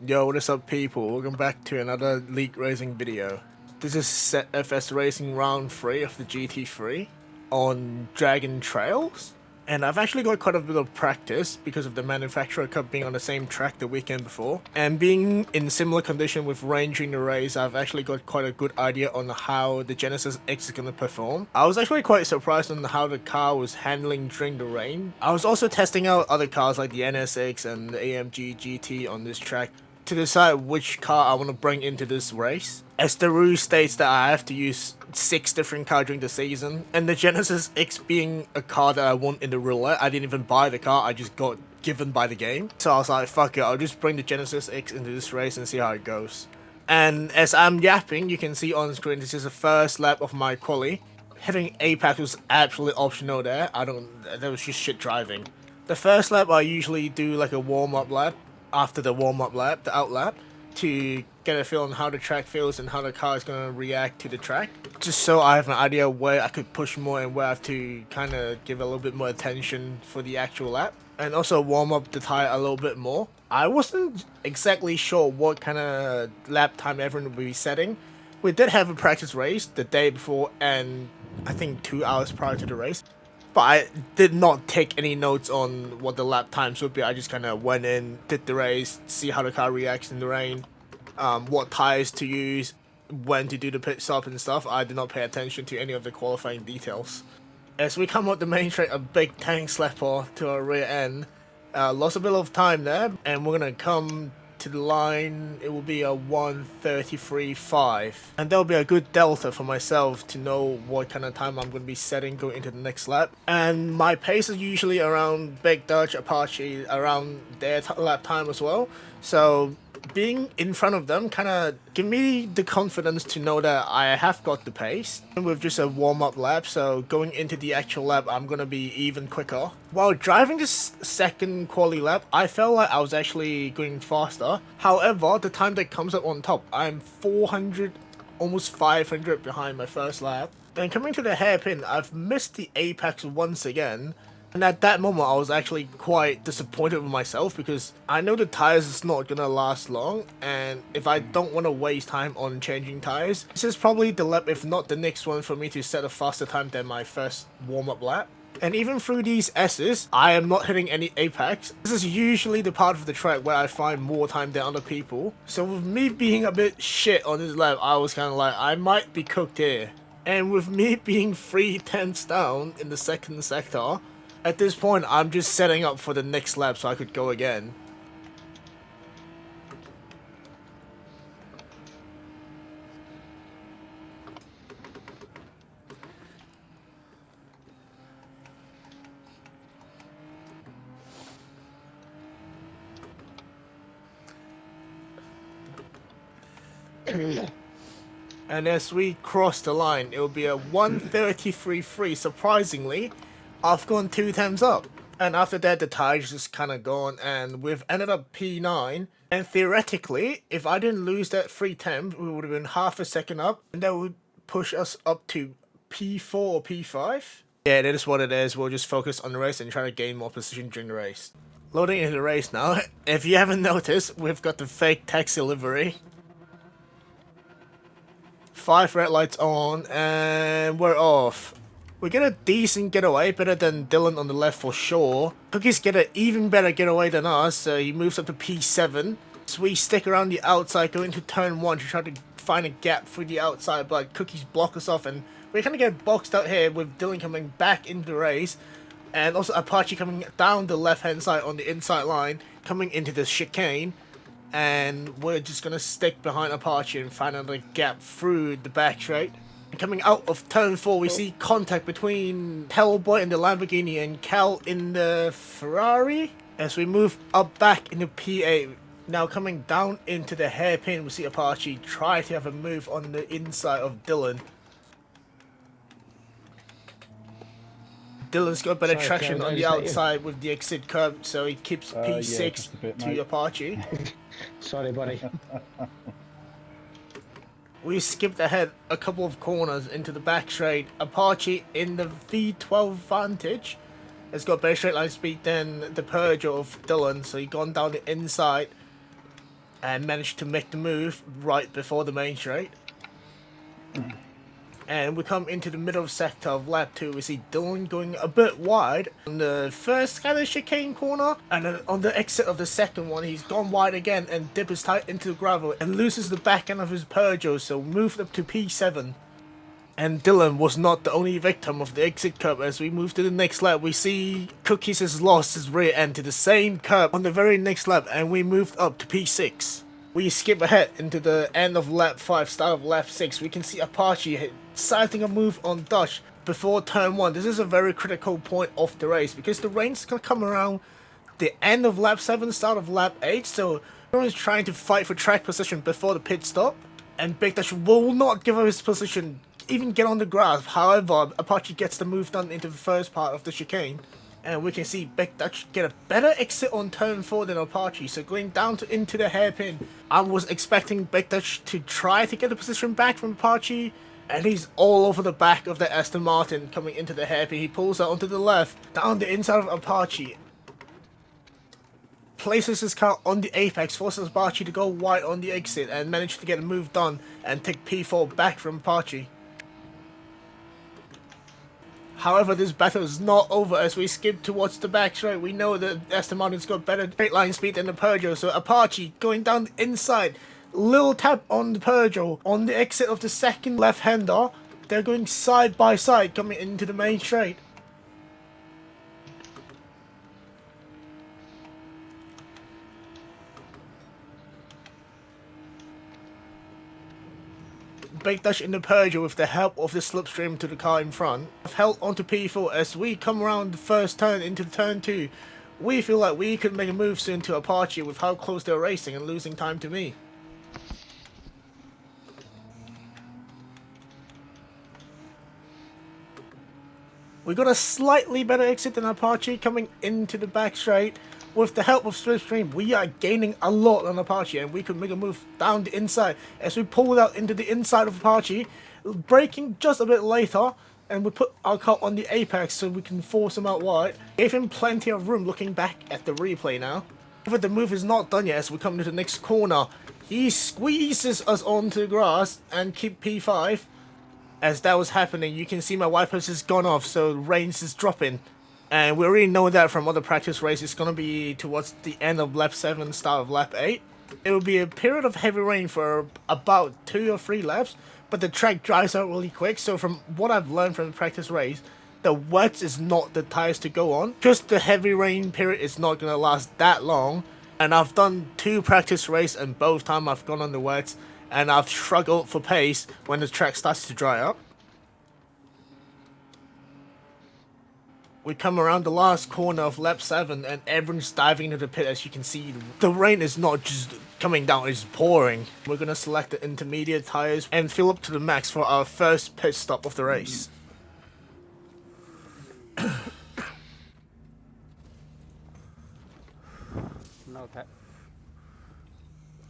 Yo, what is up people? Welcome back to another League Racing video. This is ZFS Racing round 3 of the GT3 on Dragon Trails. And I've actually got quite a bit of practice because of the manufacturer cup being on the same track the weekend before. And being in similar condition with rain during the race, I've actually got quite a good idea on how the Genesis X is going to perform. I was actually quite surprised on how the car was handling during the rain. I was also testing out other cars like the NSX and the AMG GT on this track to decide which car I want to bring into this race. As the rule states that I have to use 6 different cars during the season, and the Genesis X being a car that I want in the roulette, I didn't even buy the car, I just got given by the game. So I was like, fuck it, I'll just bring the Genesis X into this race and see how it goes. And as I'm yapping, you can see on screen, this is the first lap of my quali. Hitting Apex was absolutely optional there, that was just shit driving. The first lap I usually do like a warm-up lap, after the warm-up lap, the out lap, to get a feel on how the track feels and how the car is going to react to the track. Just so I have an idea where I could push more and where I have to kind of give a little bit more attention for the actual lap. And also warm up the tire a little bit more. I wasn't exactly sure what kind of lap time everyone would be setting. We did have a practice race the day before and I think 2 hours prior to the race. But I did not take any notes on what the lap times would be. I just kind of went in, did the race, see how the car reacts in the rain, what tires to use, when to do the pit stop and stuff. I did not pay attention to any of the qualifying details. As we come up the main straight, a big tank slapper to our rear end. Lost a bit of time there, and we're going to come to the line. It will be a 1:33.5, and there'll be a good delta for myself to know what kind of time I'm going to be setting going into the next lap. And my pace is usually around Big Dutch, Apache, around their lap time as well, so being in front of them kind of give me the confidence to know that I have got the pace with just a warm-up lap. So going into the actual lap, I'm gonna be even quicker. While driving this second quali lap, I felt like I was actually going faster. However, the time that comes up on top, I'm 400, almost 500 behind my first lap. And coming to the hairpin, I've missed the apex once again. And at that moment, I was actually quite disappointed with myself because I know the tires is not gonna last long, and if I don't want to waste time on changing tires, this is probably the lap, if not the next one, for me to set a faster time than my first warm-up lap. And even through these S's, I am not hitting any apex. This is usually the part of the track where I find more time than other people. So with me being a bit shit on this lap, I was kind of like, I might be cooked here. And with me being 3 tenths down in the second sector, at this point, I'm just setting up for the next lap so I could go again. And as we cross the line, it will be a 1:33.3. Surprisingly, I've gone 2 times up, and after that the tires just kind of gone, and we've ended up P9. And theoretically, if I didn't lose that 3 tenths, we would have been half a second up, and that would push us up to P4 or P5. Yeah, that is what it is. We'll just focus on the race and try to gain more position during the race. Loading into the race now. If you haven't noticed, we've got the fake taxi livery. 5 red lights on, and we're off. We get a decent getaway, better than Dylan on the left for sure. Cookies get an even better getaway than us, so he moves up to P7. So we stick around the outside, go into turn 1 to try to find a gap through the outside, but Cookies block us off, and we kind of get boxed out here with Dylan coming back into the race, and also Apache coming down the left-hand side on the inside line, coming into the chicane, and we're just going to stick behind Apache and find another gap through the back straight. Coming out of turn 4, we see contact between Hellboy in the Lamborghini and Cal in the Ferrari. As we move up back into P8, now coming down into the hairpin, we see Apache try to have a move on the inside of Dylan. Dylan's got better traction on the outside with the exit curb, so he keeps P6 to Apache. Sorry, buddy. We skipped ahead a couple of corners into the back straight. Apache in the V12 Vantage has got better straight line speed than the Peugeot of Dylan, so he's gone down the inside. and managed to make the move right before the main straight. And we come into the middle sector of lap 2. We see Dylan going a bit wide on the first kind of chicane corner, and then on the exit of the second one he's gone wide again and dip his tight into the gravel and loses the back end of his Peugeot, so moved up to P7. And Dylan was not the only victim of the exit curb. As we move to the next lap, we see Cookies has lost his rear end to the same curb on the very next lap, and we moved up to P6. We skip ahead into the end of lap 5, start of lap 6. We can see Apache sighting a move on Dutch before turn 1. This is a very critical point of the race because the rain's going to come around the end of lap 7, start of lap 8. So everyone's trying to fight for track position before the pit stop. And Big Dutch will not give up his position, even get on the grass. However, Apache gets the move done into the first part of the chicane. And we can see Big Dutch get a better exit on turn 4 than Apache. So going down into the hairpin, I was expecting Big Dutch to try to get the position back from Apache. And he's all over the back of the Aston Martin coming into the hairpin. He pulls out onto the left, down the inside of Apache. Places his car on the apex, forces Apache to go wide on the exit and manages to get a move done and take P4 back from Apache. However, this battle is not over as we skip towards the back straight. We know that Aston Martin's got better straight line speed than the Peugeot, so Apache going down the inside. Little tap on the Peugeot on the exit of the second left-hander. They're going side by side coming into the main straight. Big Dutch in the Peugeot, with the help of the slipstream to the car in front, have held onto P4 as we come around the first turn into turn 2. We feel like we could make a move soon to Apache with how close they're racing and losing time to me. We got a slightly better exit than Apache coming into the back straight. With the help of slipstream, we are gaining a lot on Apache, and we could make a move down the inside as we pull it out into the inside of Apache, braking just a bit later, and we put our car on the apex so we can force him out wide. Gave him plenty of room looking back at the replay now. But the move is not done yet as we come to the next corner. He squeezes us onto the grass and keep P5. As that was happening, you can see my wipers has gone off, so range is dropping. And we already know that from other practice races. It's going to be towards the end of lap 7, start of lap 8. It will be a period of heavy rain for about 2 or 3 laps, but the track dries out really quick. So from what I've learned from the practice race, the wets is not the tires to go on. Just the heavy rain period is not going to last that long. And I've done 2 practice races, and both times I've gone on the wets, and I've struggled for pace when the track starts to dry up. We come around the last corner of lap 7 and everyone's diving into the pit. As you can see, the rain is not just coming down, it's pouring. We're going to select the intermediate tires and fill up to the max for our first pit stop of the race. Okay.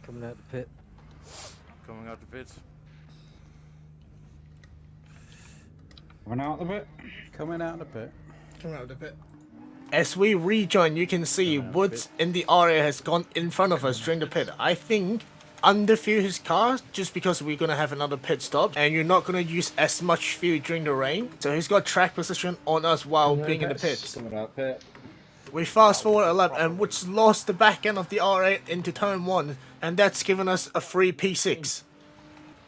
Coming out the pit. Coming out the pit. Coming out the pit. Coming out the pit. Coming out of the pit. As we rejoin, you can see Woods in the area has gone in front of us during the pit. I think underfuel his car just because we're going to have another pit stop and you're not going to use as much fuel during the rain. So he's got track position on us while being in the pits. Coming out the pit. We fast forward a lap and Woods lost the back end of the R8 into turn 1, and that's given us a free P6.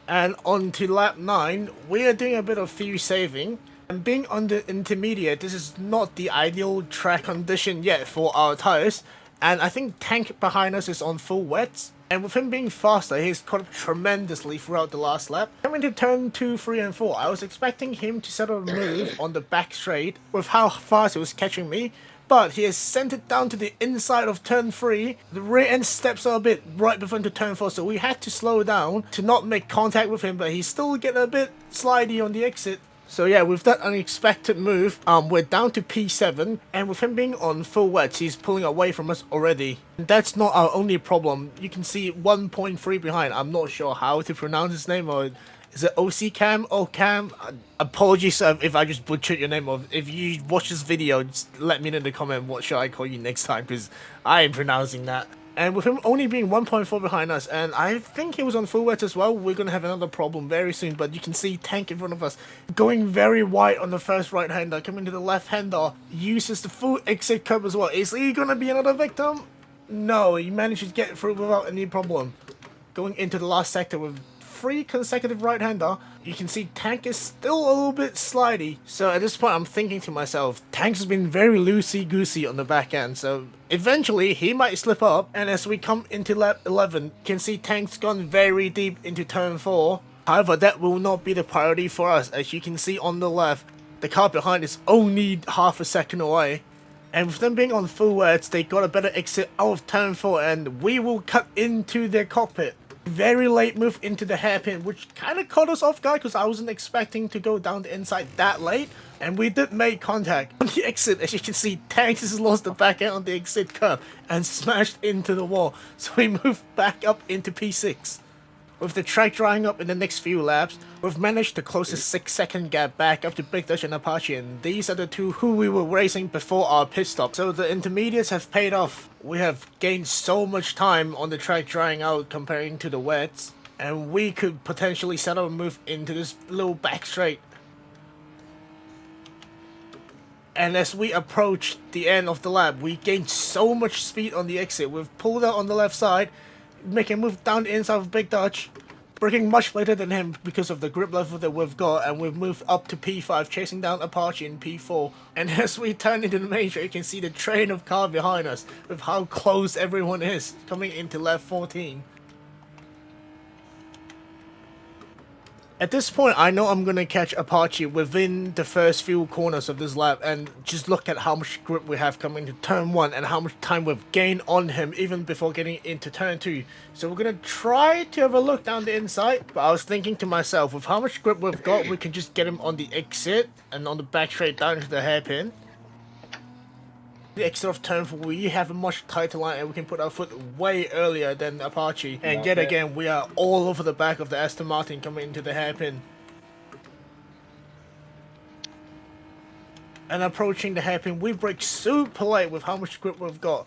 And on to lap 9, we are doing a bit of fuel saving. And being on the intermediate, this is not the ideal track condition yet for our tires. And I think Tank behind us is on full wets. And with him being faster, he's caught up tremendously throughout the last lap. Coming to turn 2, 3 and 4, I was expecting him to settle a move on the back straight with how fast he was catching me. But he has sent it down to the inside of turn 3. The rear end steps are a bit right before into turn 4, so we had to slow down to not make contact with him. But he's still getting a bit slidey on the exit. So yeah, with that unexpected move, we're down to P7, and with him being on full wets, he's pulling away from us already. And that's not our only problem. You can see 1.3 behind. I'm not sure how to pronounce his name, or is it OCam? Ocam? Apologies if I just butchered your name, or if you watch this video, just let me know in the comment what should I call you next time, because I am pronouncing that. And with him only being 1.4 behind us, and I think he was on full wet as well, we're going to have another problem very soon. But you can see Tank in front of us going very wide on the first right-hander, coming to the left-hander, uses the full exit curb as well. Is he going to be another victim? No, he managed to get through without any problem. Going into the last sector with 3 consecutive right-hander, you can see Tank is still a little bit slidey. So at this point I'm thinking to myself, Tank has been very loosey-goosey on the back end, so eventually he might slip up. And as we come into lap 11, you can see Tank's gone very deep into turn 4. However, that will not be the priority for us. As you can see on the left, the car behind is only half a second away. And with them being on full wets, they got a better exit out of turn 4, and we will cut into their cockpit. Very late move into the hairpin, which kind of caught us off guard because I wasn't expecting to go down the inside that late. And we did make contact on the exit. As you can see, Tanks has lost the back end on the exit curve and smashed into the wall. So we moved back up into P6. With the track drying up in the next few laps, we've managed to close a 6-second gap back up to Big Dutch and Apache, and these are the two who we were racing before our pit stop. So the intermediates have paid off. We have gained so much time on the track drying out comparing to the wets, and we could potentially set up a move into this little back straight. And as we approach the end of the lap, we gained so much speed on the exit. We've pulled out on the left side, making a move down the inside of Big Dutch, braking much later than him because of the grip level that we've got, and we've moved up to P5, chasing down Apache in P4. And as we turn into the main straight, you can see the train of car behind us with how close everyone is coming into lap 14. At this point, I know I'm going to catch Apache within the first few corners of this lap, and just look at how much grip we have coming to turn 1 and how much time we've gained on him even before getting into turn 2. So we're going to try to have a look down the inside, but I was thinking to myself, with how much grip we've got, we can just get him on the exit and on the back straight down to the hairpin. The exit of turn 4, we have a much tighter line and we can put our foot way earlier than Apache. And yet again, we are all over the back of the Aston Martin coming into the hairpin. And approaching the hairpin, we brake super late with how much grip we've got.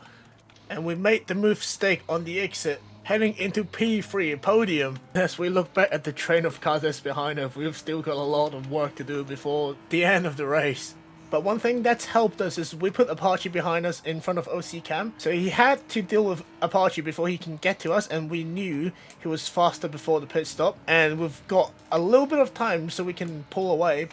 And we made the mistake on the exit, heading into P3 podium. As we look back at the train of cars that's behind us, we've still got a lot of work to do before the end of the race. But one thing that's helped us is we put Apache behind us in front of OC Cam. So he had to deal with Apache before he can get to us, and we knew he was faster before the pit stop. And we've got a little bit of time so we can pull away.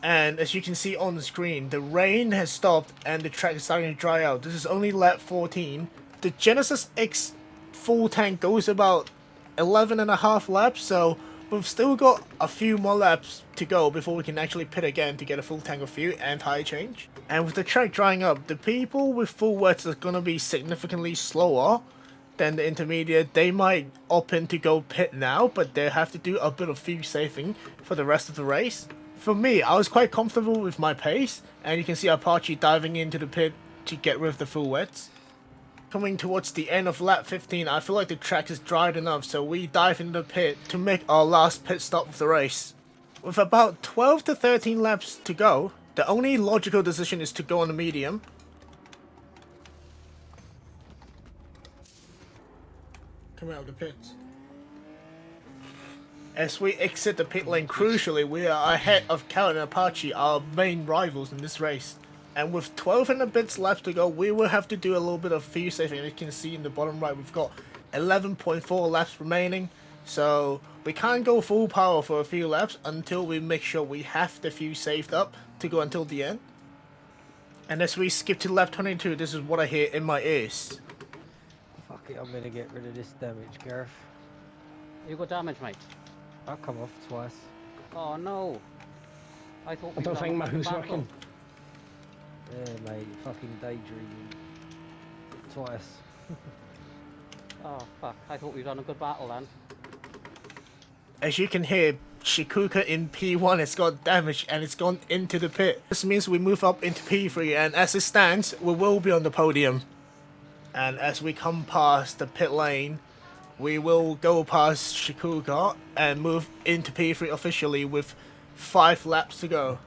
And as you can see on the screen, the rain has stopped and the track is starting to dry out. This is only lap 14. The Genesis X full tank goes about 11.5 laps, so we've still got a few more laps to go before we can actually pit again to get a full tank of fuel and tire change. And with the track drying up, the people with full wets are going to be significantly slower than the intermediate. They might opt in to go pit now, but they have to do a bit of fuel saving for the rest of the race. For me, I was quite comfortable with my pace, and you can see Apache diving into the pit to get rid of the full wets. Coming towards the end of lap 15, I feel like the track is dried enough, so we dive into the pit to make our last pit stop of the race. With about 12 to 13 laps to go, the only logical decision is to go on the medium. Coming out of the pits. As we exit the pit lane, crucially, we are ahead of Cal and Apache, our main rivals in this race. And with 12 and a bit laps to go, we will have to do a little bit of fuel saving. As you can see in the bottom right, we've got 11.4 laps remaining. So we can't go full power for a few laps until we make sure we have the fuel saved up to go until the end. And as we skip to lap 22, this is what I hear in my ears. Fuck it, I'm gonna get rid of this damage, Gareth. You got damage, mate. I'll come off twice. Oh no. I thought I don't think my who's working. Yeah, mate, fucking daydreaming. Twice. Oh fuck, I thought we'd done a good battle then. As you can hear, Shikuka in P1 has got damage and it's gone into the pit. This means we move up into P3, and as it stands, we will be on the podium. And as we come past the pit lane, we will go past Shikuka and move into P3 officially with 5 laps to go.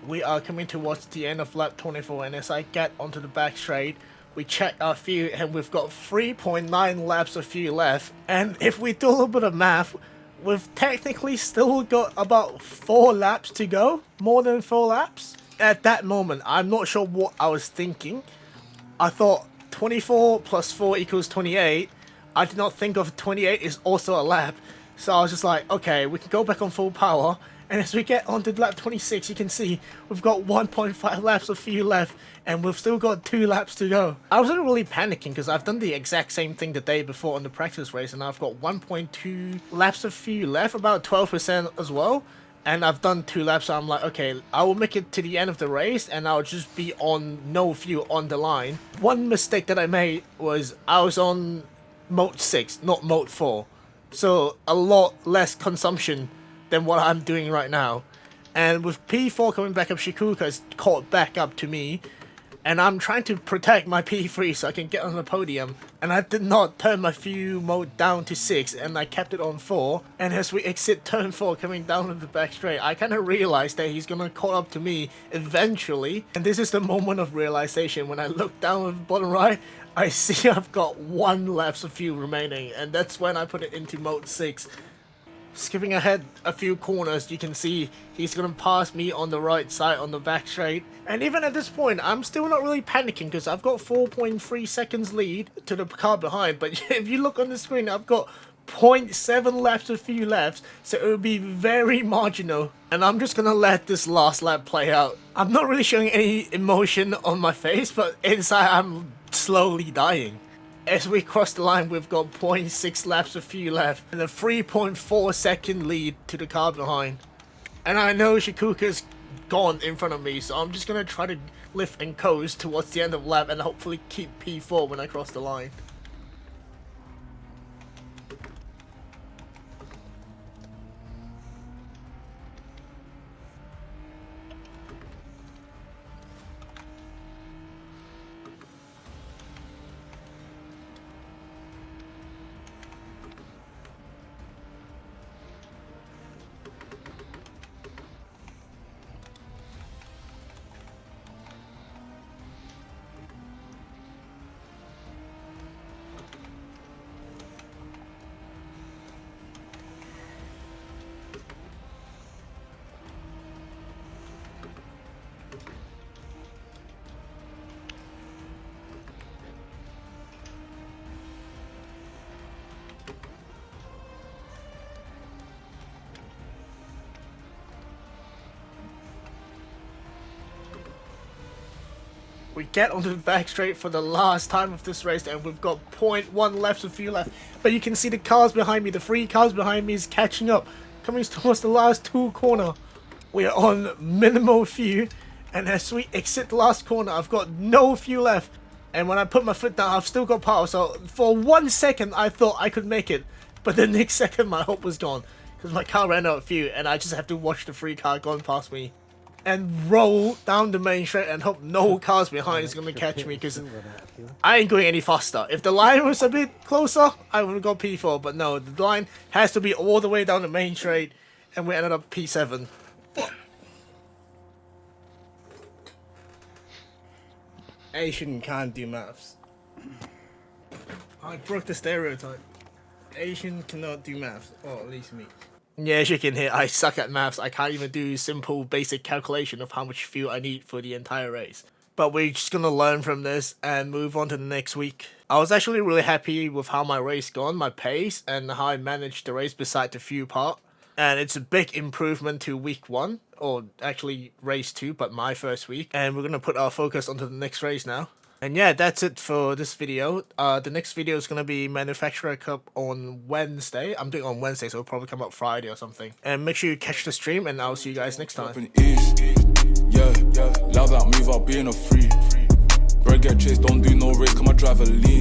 We are coming towards the end of lap 24, and as I get onto the back straight, we check our fuel and we've got 3.9 laps of fuel left. And if we do a little bit of math, we've technically still got about 4 laps to go, more than 4 laps. At that moment, I'm not sure what I was thinking. I thought 24 plus 4 equals 28. I did not think of 28 is also a lap. So I was just like, okay, we can go back on full power. And as we get onto lap 26, you can see we've got 1.5 laps of fuel left, and we've still got 2 laps to go. I wasn't really panicking because I've done the exact same thing the day before on the practice race, and I've got 1.2 laps of fuel left, about 12% as well. And I've done 2 laps, so I'm like, okay, I will make it to the end of the race, and I'll just be on no fuel on the line. One mistake that I made was I was on mode 6, not mode 4. So a lot less consumption than what I'm doing right now. And with P4 coming back up, Shikuka's caught back up to me, and I'm trying to protect my P3 so I can get on the podium. And I did not turn my fuel mode down to 6, and I kept it on 4. And as we exit turn 4 coming down to the back straight, I kind of realized that he's gonna caught up to me eventually. And this is the moment of realization. When I look down at the bottom right, I see I've got 1 lap of fuel remaining, and that's when I put it into mode 6. Skipping ahead a few corners, you can see he's gonna pass me on the right side on the back straight. And even at this point, I'm still not really panicking because I've got 4.3 seconds lead to the car behind. But if you look on the screen, I've got 0.7 laps of fuel left, so it will be very marginal. And I'm just gonna let this last lap play out. I'm not really showing any emotion on my face, but inside I'm slowly dying. As we cross the line, we've got 0.6 laps of fuel left and a 3.4 second lead to the car behind. And I know Shikuka's gone in front of me, so I'm just gonna try to lift and coast towards the end of the lap and hopefully keep P4 when I cross the line. We get onto the back straight for the last time of this race, and we've got 0.1 laps of fuel left. But you can see the cars behind me, the 3 cars behind me is catching up, coming towards the last 2 corner. We are on minimal fuel, and as we exit the last corner, I've got no fuel left. And when I put my foot down, I've still got power. So for 1 second, I thought I could make it, but the next second, my hope was gone because my car ran out of fuel, and I just have to watch the 3 car going past me and roll down the main straight and hope no cars behind is gonna catch me, because I ain't going any faster. If the line was a bit closer, I would have got P4, but no, the line has to be all the way down the main straight, and we ended up P7. Asian can't do maths. I broke the stereotype. Asian cannot do maths, or at least me. Yeah, as you can hear, I suck at maths. I can't even do simple basic calculation of how much fuel I need for the entire race. But we're just gonna learn from this and move on to the next week. I was actually really happy with how my race gone, my pace, and how I managed the race beside the fuel part. And it's a big improvement to week 1, or actually race 2, but my first week. And we're gonna put our focus onto the next race now. And yeah, that's it for this video. The next video is going to be Manufacturer Cup on Wednesday. I'm doing it on Wednesday, so it'll probably come out Friday or something. And make sure you catch the stream, and I'll see you guys next time. Yeah, love that move, I'll be in a free. Bread get chased, don't do no race, come I drive a lean.